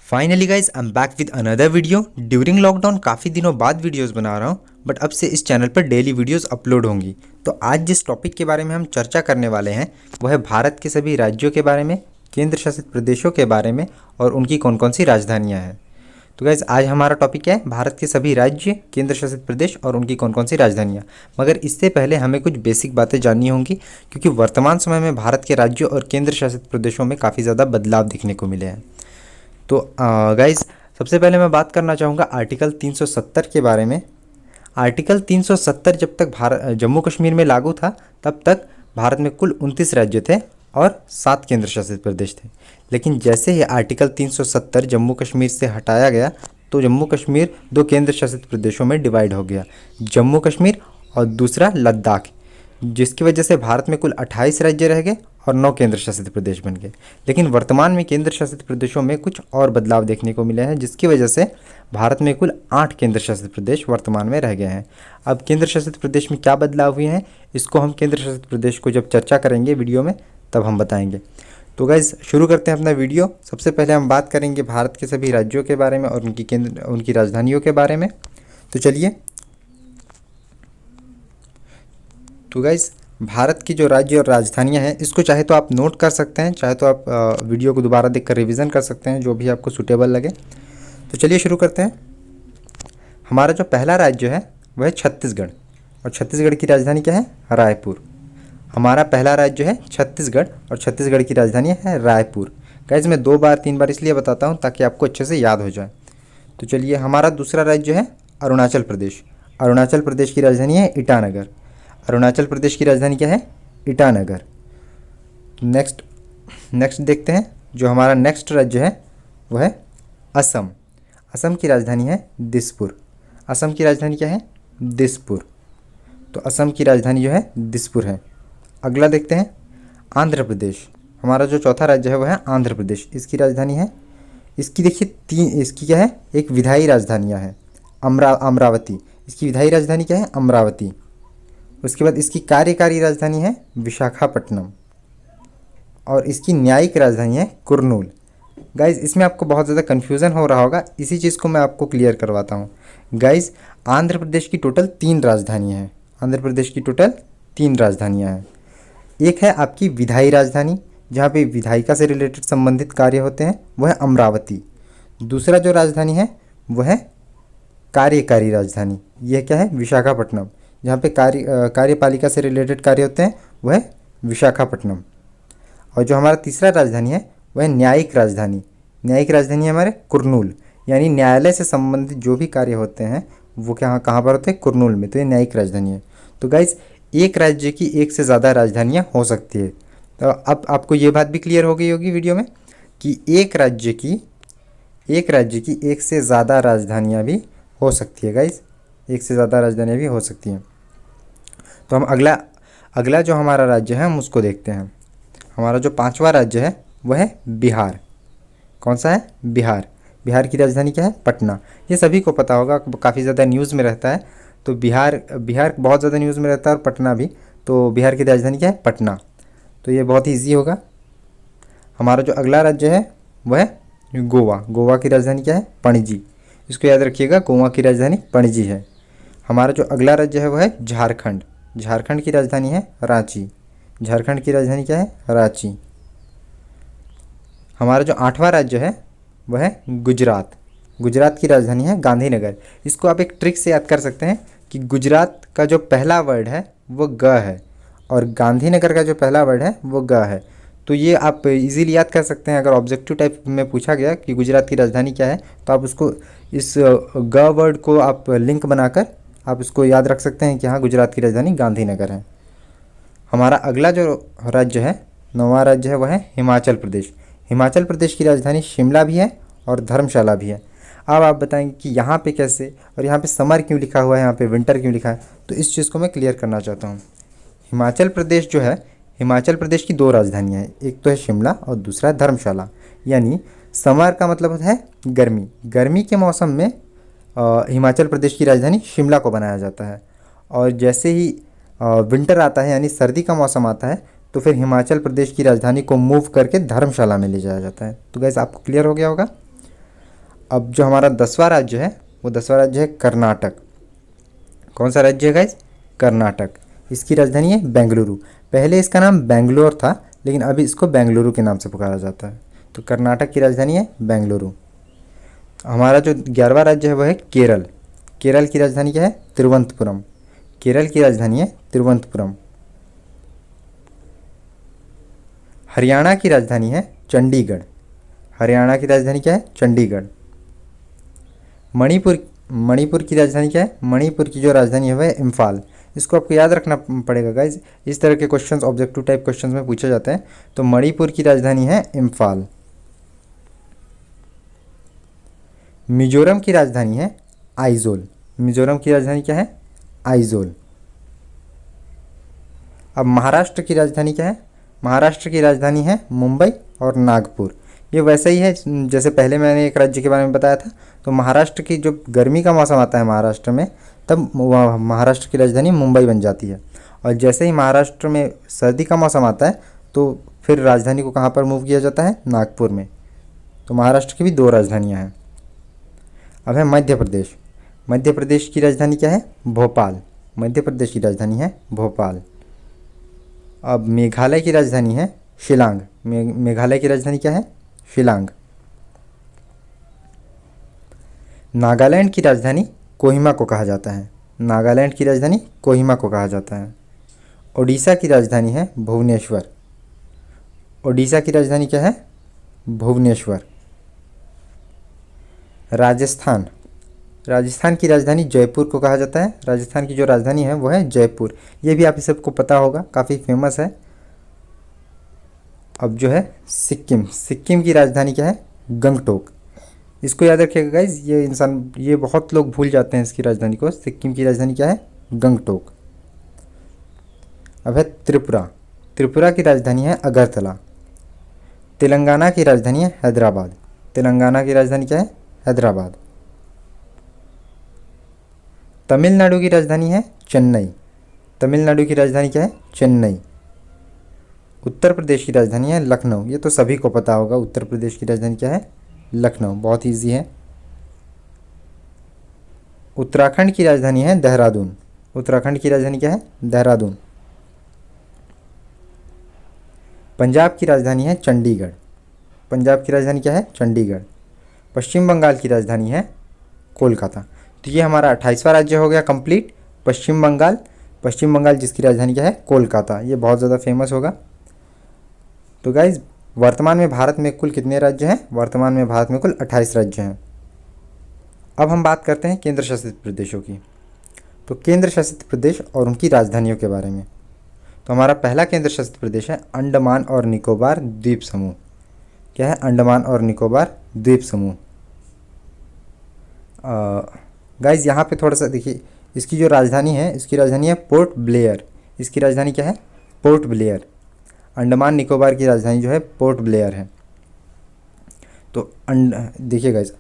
Finally guys I am back with another video. During lockdown काफ़ी दिनों बाद videos बना रहा हूँ, बट अब से इस चैनल पर डेली वीडियोस अपलोड होंगी। तो आज जिस टॉपिक के बारे में हम चर्चा करने वाले हैं वो है भारत के सभी राज्यों के बारे में, केंद्र शासित प्रदेशों के बारे में और उनकी कौन कौन सी राजधानियाँ हैं। तो गाइज आज हमारा टॉपिक क्या है? भारत के सभी राज्य, केंद्र शासित प्रदेश और उनकी कौन कौन सी राजधानियाँ। मगर इससे पहले हमें कुछ बेसिक बातें जाननी होंगी, क्योंकि वर्तमान समय में भारत के राज्यों और केंद्र शासित प्रदेशों में काफ़ी ज़्यादा बदलाव देखने को मिले हैं। तो गाइज़ सबसे पहले मैं बात करना चाहूँगा आर्टिकल 370 के बारे में। आर्टिकल 370 जब तक भारत जम्मू कश्मीर में लागू था तब तक भारत में कुल 29 राज्य थे और 7 केंद्र शासित प्रदेश थे। लेकिन जैसे ही आर्टिकल 370 जम्मू कश्मीर से हटाया गया तो जम्मू कश्मीर 2 केंद्र शासित प्रदेशों में डिवाइड हो गया, जम्मू कश्मीर और दूसरा लद्दाख, जिसकी वजह से भारत में कुल 28 राज्य रह गए और 9 केंद्र शासित प्रदेश बन गए। लेकिन वर्तमान में केंद्र शासित प्रदेशों में कुछ और बदलाव देखने को मिले हैं, जिसकी वजह से भारत में कुल 8 केंद्र शासित प्रदेश वर्तमान में रह गए हैं। अब केंद्र शासित प्रदेश में क्या बदलाव हुए हैं, इसको हम केंद्र शासित प्रदेश को जब चर्चा करेंगे वीडियो में तब हम बताएंगे। तो गाइज़ शुरू करते हैं अपना वीडियो। सबसे पहले हम बात करेंगे भारत के सभी राज्यों के बारे में और उनकी राजधानियों के बारे में। तो चलिए, तो गाइज़ भारत की जो राज्य और राजधानियां हैं इसको चाहे तो आप नोट कर सकते हैं, चाहे तो आप वीडियो को दोबारा देखकर रिवीजन कर सकते हैं, जो भी आपको सूटेबल लगे। तो चलिए शुरू करते हैं। हमारा जो पहला राज्य है वह है छत्तीसगढ़, और छत्तीसगढ़ की राजधानी क्या है? रायपुर। हमारा पहला राज्य है छत्तीसगढ़ और छत्तीसगढ़ की राजधानी है रायपुर। गाइज़ मैं 2 बार 3 बार इसलिए बताता हूँ ताकि आपको अच्छे से याद हो जाए। तो चलिए, हमारा दूसरा राज्य है अरुणाचल प्रदेश। अरुणाचल प्रदेश की राजधानी है ईटानगर। अरुणाचल प्रदेश की राजधानी क्या है? ईटानगर। नेक्स्ट देखते हैं। जो हमारा नेक्स्ट राज्य है वह है असम। असम की राजधानी है दिसपुर। असम की राजधानी क्या है? दिसपुर। तो असम की राजधानी जो है दिसपुर है। अगला देखते हैं आंध्र प्रदेश। हमारा जो चौथा राज्य है वह है आंध्र प्रदेश। इसकी राजधानी है, इसकी देखिए इसकी क्या है? एक विधायी राजधानियाँ है अमरावती। इसकी विधायी राजधानी क्या है? अमरावती। उसके बाद इसकी कार्यकारी राजधानी है विशाखापट्टनम और इसकी न्यायिक राजधानी है कुर्नूल। गाइज़ इसमें आपको बहुत ज़्यादा कन्फ्यूज़न हो रहा होगा, इसी चीज़ को मैं आपको क्लियर करवाता हूँ। गाइज़ आंध्र प्रदेश की टोटल 3 राजधानियाँ हैं। आंध्र प्रदेश की टोटल 3 राजधानियाँ हैं। एक है आपकी विधायी राजधानी, जहाँ पे विधायिका से रिलेटेड संबंधित कार्य होते हैं, वह है अमरावती। दूसरा जो राजधानी है वह है कार्यकारी राजधानी, यह क्या है? विशाखापट्टनम। जहाँ पे कार्यपालिका से रिलेटेड कार्य होते हैं वह है विशाखापट्टनम। और जो हमारा तीसरा राजधानी है वह है न्यायिक राजधानी। न्यायिक राजधानी है हमारे कुर्नूल, यानी न्यायालय से संबंधित जो भी कार्य होते हैं वो कहाँ पर होते हैं? कुर्नूल में। तो ये न्यायिक राजधानी है। तो गाइज़ एक राज्य की एक से ज़्यादा राजधानियाँ हो सकती है। तो अब आपको ये बात भी क्लियर हो गई होगी वीडियो में कि एक राज्य की एक से ज़्यादा राजधानियाँ भी हो सकती है। गाइज़ एक से ज़्यादा राजधानियाँ भी हो सकती हैं। तो हम अगला जो हमारा राज्य है हम उसको देखते हैं। हमारा जो 5वां राज्य है वह है बिहार। कौन सा है? बिहार। बिहार की राजधानी क्या है? पटना। ये सभी को पता होगा, काफ़ी ज़्यादा न्यूज़ में रहता है। तो बिहार बहुत ज़्यादा न्यूज़ में रहता है और पटना भी। तो बिहार की राजधानी क्या है? पटना। तो ये बहुत ही ईजी होगा। हमारा जो अगला राज्य है वह है गोवा। गोवा की राजधानी क्या है? पणजी। इसको याद रखिएगा, गोवा की राजधानी पणजी है। हमारा जो अगला राज्य है वह है झारखंड। झारखंड की राजधानी है रांची। झारखंड की राजधानी क्या है? रांची। हमारा जो 8वां राज्य है वह है गुजरात। गुजरात की राजधानी है गांधीनगर। इसको आप एक ट्रिक से याद कर सकते हैं कि गुजरात का जो पहला वर्ड है वो ग है और गांधीनगर का जो पहला वर्ड है वो ग है। तो ये आप इजीली याद कर सकते हैं। अगर ऑब्जेक्टिव टाइप में पूछा गया कि गुजरात की राजधानी क्या है तो आप उसको इस ग वर्ड को आप लिंक बनाकर आप इसको याद रख सकते हैं कि हाँ, गुजरात की राजधानी गांधीनगर है। हमारा अगला जो राज्य है, 9वां राज्य है, वह है हिमाचल प्रदेश। हिमाचल प्रदेश की राजधानी शिमला भी है और धर्मशाला भी है। अब आप बताएंगे कि यहाँ पे कैसे, और यहाँ पे समर क्यों लिखा हुआ है, यहाँ पे विंटर क्यों लिखा है? तो इस चीज़ को मैं क्लियर करना चाहता हूँ। हिमाचल प्रदेश जो है, हिमाचल प्रदेश की 2 राजधानियाँ हैं, एक तो है शिमला और दूसरा है धर्मशाला। यानी समर का मतलब होता है गर्मी। गर्मी के मौसम में हिमाचल प्रदेश की राजधानी शिमला को बनाया जाता है, और जैसे ही विंटर आता है यानी सर्दी का मौसम आता है तो फिर हिमाचल प्रदेश की राजधानी को मूव करके धर्मशाला में ले जाया जाता है। तो गाइस आपको क्लियर हो गया होगा। अब जो हमारा 10वां राज्य है वो 10वां राज्य है कर्नाटक। कौन सा राज्य है गाइज? कर्नाटक। इसकी राजधानी है बेंगलुरु। पहले इसका नाम बेंगलोर था, लेकिन अभी इसको बेंगलुरु के नाम से पुकारा जाता है। तो कर्नाटक की राजधानी है बेंगलुरु। हमारा जो 11वां राज्य है वह है केरल। केरल की राजधानी क्या है? तिरुवनंतपुरम। केरल की राजधानी है तिरुवनंतपुरम। हरियाणा की राजधानी है चंडीगढ़। हरियाणा की राजधानी क्या है? चंडीगढ़। मणिपुर की राजधानी क्या है? मणिपुर की जो राजधानी है वह है इम्फाल। इसको आपको याद रखना पड़ेगा गाइज, इस तरह के क्वेश्चंस ऑब्जेक्टिव टाइप क्वेश्चंस में पूछे जाते हैं। तो मणिपुर की राजधानी है इम्फाल। मिजोरम की राजधानी है आइजोल। मिजोरम की राजधानी क्या है? आइजोल। अब महाराष्ट्र की राजधानी क्या है? महाराष्ट्र की राजधानी है मुंबई और नागपुर। ये वैसे ही है जैसे पहले मैंने एक राज्य के बारे में बताया था। तो महाराष्ट्र की जो गर्मी का मौसम आता है महाराष्ट्र में, तब महाराष्ट्र की राजधानी मुंबई बन जाती है। और जैसे ही महाराष्ट्र में सर्दी का मौसम आता है तो फिर राजधानी को कहाँ पर मूव किया जाता है? नागपुर में। तो महाराष्ट्र की भी 2 राजधानियाँ हैं। अब है मध्य प्रदेश। मध्य प्रदेश की राजधानी क्या है? भोपाल। मध्य प्रदेश की राजधानी है भोपाल। अब मेघालय की राजधानी है शिलांग। मेघालय की राजधानी क्या है? शिलांग। नागालैंड की राजधानी कोहिमा को कहा जाता है। नागालैंड की राजधानी कोहिमा को कहा जाता है। ओडिशा की राजधानी है भुवनेश्वर। ओडिशा की राजधानी क्या है? भुवनेश्वर। राजस्थान। राजस्थान की राजधानी जयपुर को कहा जाता है। राजस्थान की जो राजधानी है वो है जयपुर। ये भी आप सबको पता होगा, काफ़ी फेमस है। अब जो है सिक्किम। सिक्किम की राजधानी क्या है? गंगटोक। इसको याद रखिएगा गाइज, ये बहुत लोग भूल जाते हैं इसकी राजधानी को। सिक्किम की राजधानी क्या है? गंगटोक। अब है त्रिपुरा। त्रिपुरा की राजधानी है अगरतला। तेलंगाना की राजधानी है हैदराबाद। तेलंगाना की राजधानी क्या है? हैदराबाद। तमिलनाडु की राजधानी है चेन्नई। तमिलनाडु की राजधानी क्या है? चेन्नई। उत्तर प्रदेश की राजधानी है लखनऊ। ये तो सभी को पता होगा, उत्तर प्रदेश की राजधानी क्या है? लखनऊ। बहुत इजी है। उत्तराखंड की राजधानी है देहरादून। उत्तराखंड की राजधानी क्या है? देहरादून। पंजाब की राजधानी है चंडीगढ़। पंजाब की राजधानी क्या है? चंडीगढ़। पश्चिम बंगाल की राजधानी है कोलकाता। तो ये हमारा 28वां राज्य हो गया कंप्लीट, पश्चिम बंगाल। पश्चिम बंगाल जिसकी राजधानी क्या है? कोलकाता। ये बहुत ज़्यादा फेमस होगा। तो गाइज वर्तमान में भारत में कुल कितने राज्य हैं? वर्तमान में भारत में कुल 28 राज्य हैं। अब हम बात करते हैं केंद्र शासित प्रदेशों की। तो केंद्र शासित प्रदेश और उनकी राजधानियों के बारे में। तो हमारा पहला केंद्र शासित प्रदेश है अंडमान और निकोबार द्वीप समूह। क्या है? अंडमान और निकोबार द्वीप समूह। गाइज यहाँ पे थोड़ा सा देखिए, इसकी जो राजधानी है, इसकी राजधानी है पोर्ट ब्लेयर। इसकी राजधानी क्या है? Port Blair. अंडमान निकोबार की राजधानी जो है पोर्ट ब्लेयर है। तो देखिए गाइज,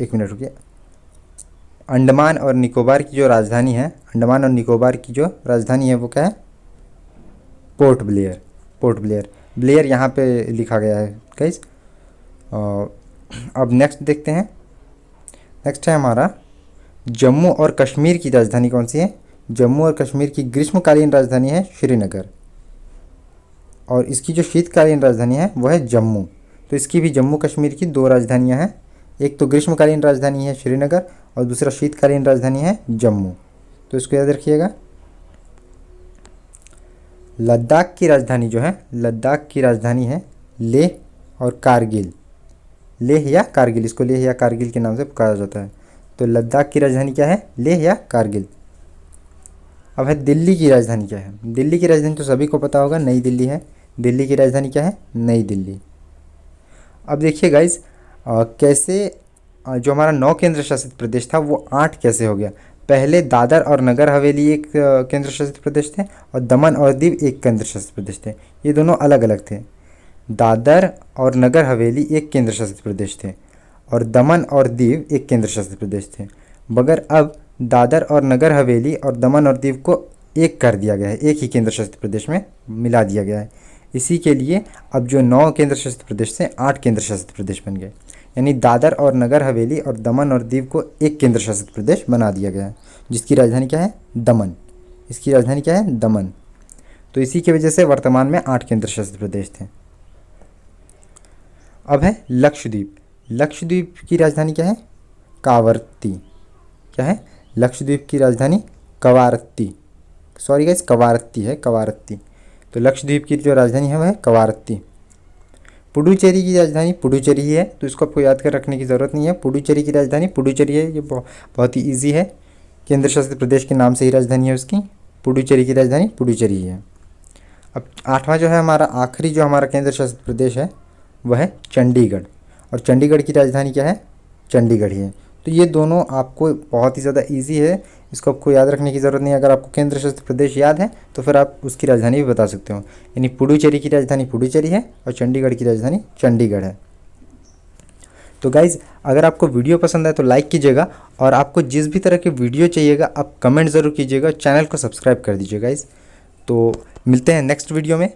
एक मिनट रुकिए। अंडमान और निकोबार की जो राजधानी है, अंडमान और निकोबार की जो राजधानी है वो क्या है? Port Blair. Port Blair. Blair यहाँ पे लिखा गया है गाइज। अब नेक्स्ट देखते हैं। नेक्स्ट है हमारा जम्मू और कश्मीर की राजधानी कौन सी है? जम्मू और कश्मीर की ग्रीष्मकालीन राजधानी है श्रीनगर। और इसकी जो शीतकालीन राजधानी है वो है जम्मू। तो इसकी भी जम्मू कश्मीर की 2 राजधानियां हैं। एक तो ग्रीष्मकालीन राजधानी है श्रीनगर और दूसरा शीतकालीन राजधानी है जम्मू। तो इसको याद रखिएगा। लद्दाख की राजधानी जो है, लद्दाख की राजधानी है लेह और कारगिल। लेह या कारगिल, इसको लेह या कारगिल के नाम से पुकारा जाता है। तो लद्दाख की राजधानी क्या है? लेह या कारगिल। अब है दिल्ली की राजधानी क्या है? दिल्ली की राजधानी तो सभी को पता होगा, नई दिल्ली है। दिल्ली की राजधानी क्या है? नई दिल्ली। अब देखिए गाइज, कैसे जो हमारा 9 केंद्र शासित प्रदेश था वो 8 कैसे हो गया। पहले दादर और नगर हवेली एक केंद्र शासित प्रदेश थे और दमन और दीव एक केंद्र शासित प्रदेश थे। ये दोनों अलग अलग थे। दादर और नगर हवेली एक केंद्र शासित प्रदेश थे और दमन और दीव एक केंद्र शासित प्रदेश थे। मगर अब दादर और नगर हवेली और दमन और दीव को एक कर दिया गया है, एक ही केंद्र शासित प्रदेश में मिला दिया गया है। इसी के लिए अब जो 9 केंद्र शासित प्रदेश थे 8 केंद्र शासित प्रदेश बन गए, यानी दादर और नगर हवेली और दमन और दीव को एक केंद्र शासित प्रदेश बना दिया गया है, जिसकी राजधानी क्या है? दमन। इसकी राजधानी क्या है? दमन। तो इसी की वजह से वर्तमान में 8 केंद्र शासित प्रदेश थे। अब है लक्षद्वीप। लक्षद्वीप की राजधानी क्या है? कावरत्ती। क्या है? लक्षद्वीप की राजधानी कवारत्ती। सॉरी गाइस, कवारत्ती है, कवारत्ती। तो लक्षद्वीप की जो राजधानी है वह है कवारत्ती। पुडुचेरी की राजधानी पुडुचेरी ही है, तो इसको आपको याद कर रखने की ज़रूरत नहीं है। पुडुचेरी की राजधानी पुडुचेरी है, ये बहुत ही ईजी है। केंद्र शासित प्रदेश के नाम से ही राजधानी है उसकी। पुडुचेरी की राजधानी पुडुचेरी ही है। अब 8वां जो है हमारा, आखिरी जो हमारा केंद्र शासित प्रदेश है वह है चंडीगढ़, और चंडीगढ़ की राजधानी क्या है? चंडीगढ़ ही है। तो ये दोनों आपको बहुत ही ज़्यादा इजी है, इसको आपको याद रखने की ज़रूरत नहीं है। अगर आपको केंद्र शासित प्रदेश याद है तो फिर आप उसकी राजधानी भी बता सकते हो, यानी पुडुचेरी की राजधानी पुडुचेरी है और चंडीगढ़ की राजधानी चंडीगढ़ है। तो गाइज़, अगर आपको वीडियो पसंद आए तो लाइक कीजिएगा, और आपको जिस भी तरह के वीडियो चाहिएगा आप कमेंट ज़रूर कीजिएगा, चैनल को सब्सक्राइब कर दीजिए गाइज़। तो मिलते हैं नेक्स्ट वीडियो में।